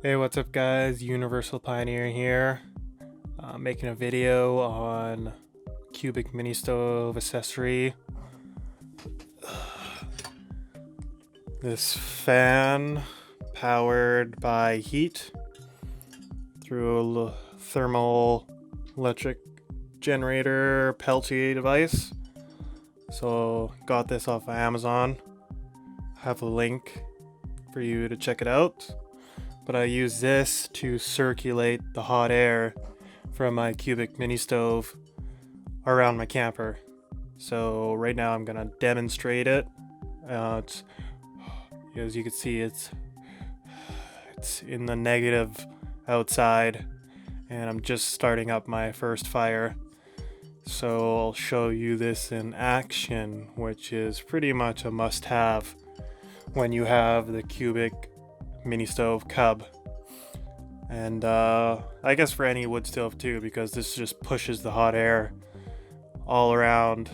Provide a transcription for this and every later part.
Hey, what's up guys? Universal Pioneer here, making a video on cubic mini stove accessory. This fan powered by heat through a thermoelectric generator Peltier device. So got this off of Amazon. I have a link for you to check it out. But I use this to circulate the hot air from my cubic mini stove around my camper. So right now I'm gonna demonstrate it. As you can see, it's in the negative outside, and I'm just starting up my first fire. So I'll show you this in action, which is pretty much a must-have when you have the cubic mini stove cub, and I guess for any wood stove too, because this just pushes the hot air all around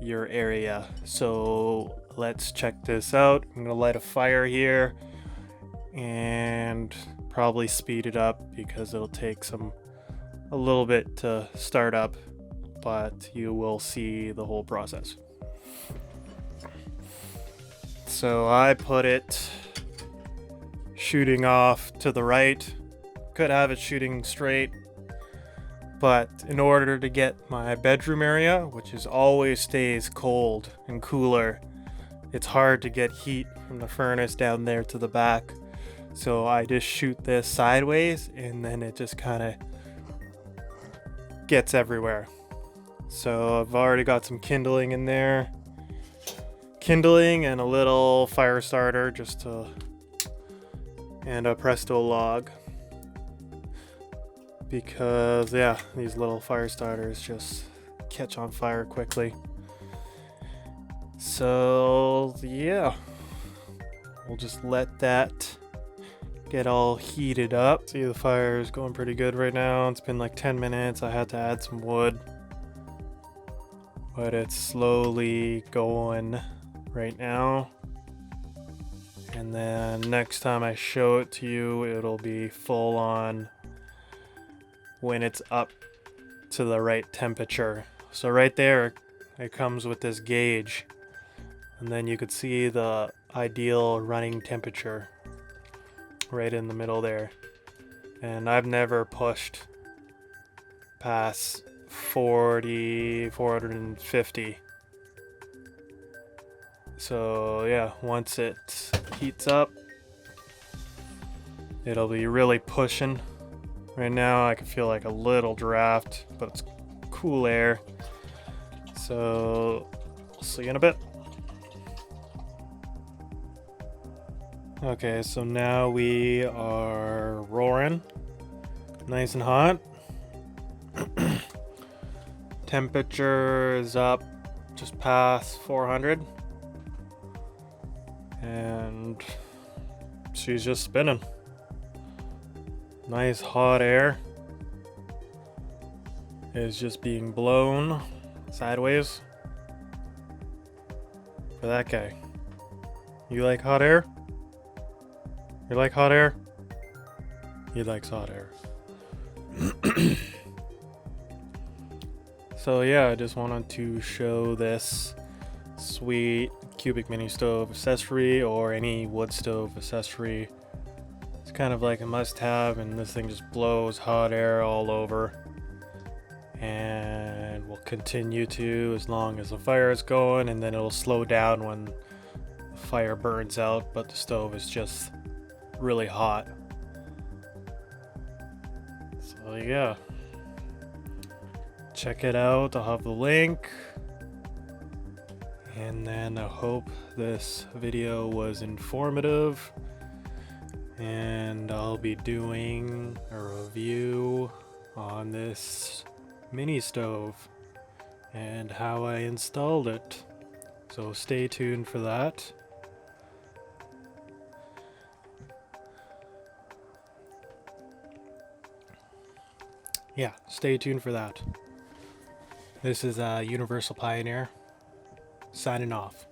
your area. So let's check this out. I'm gonna light a fire here and probably speed it up because it'll take a little bit to start up, but you will see the whole process. So I put it shooting off to the right. Could have it shooting straight, but in order to get my bedroom area, which is always stays cold and cooler, it's hard to get heat from the furnace down there to the back. So I just shoot this sideways, and then it just kind of gets everywhere. So I've already got some kindling in there. Kindling and a little fire starter and a Presto log, because these little fire starters just catch on fire quickly. So we'll just let that get all heated up. See, the fire is going pretty good right now. It's been like 10 minutes. I had to add some wood, but it's slowly going right now. And then next time I show it to you, it'll be full on when it's up to the right temperature. So right there, it comes with this gauge, and then you could see the ideal running temperature right in the middle there. And I've never pushed past 450. So once it heats up, it'll be really pushing. Right now I can feel like a little draft, but it's cool air. So we'll see you in a bit. Okay, so now we are roaring, nice and hot. Temperature is up just past 400. And she's just spinning. Nice hot air is just being blown sideways for that guy. You like hot air? You like hot air? He likes hot air. So I just wanted to show this sweet cubic mini stove accessory, or any wood stove accessory. It's kind of like a must-have, and this thing just blows hot air all over, and will continue to as long as the fire is going, and then it'll slow down when the fire burns out, but the stove is just really hot. So check it out. I'll have the link. And then I hope this video was informative, and I'll be doing a review on this mini stove and how I installed it. So stay tuned for that. Stay tuned for that. This is Universal Pioneer signing off.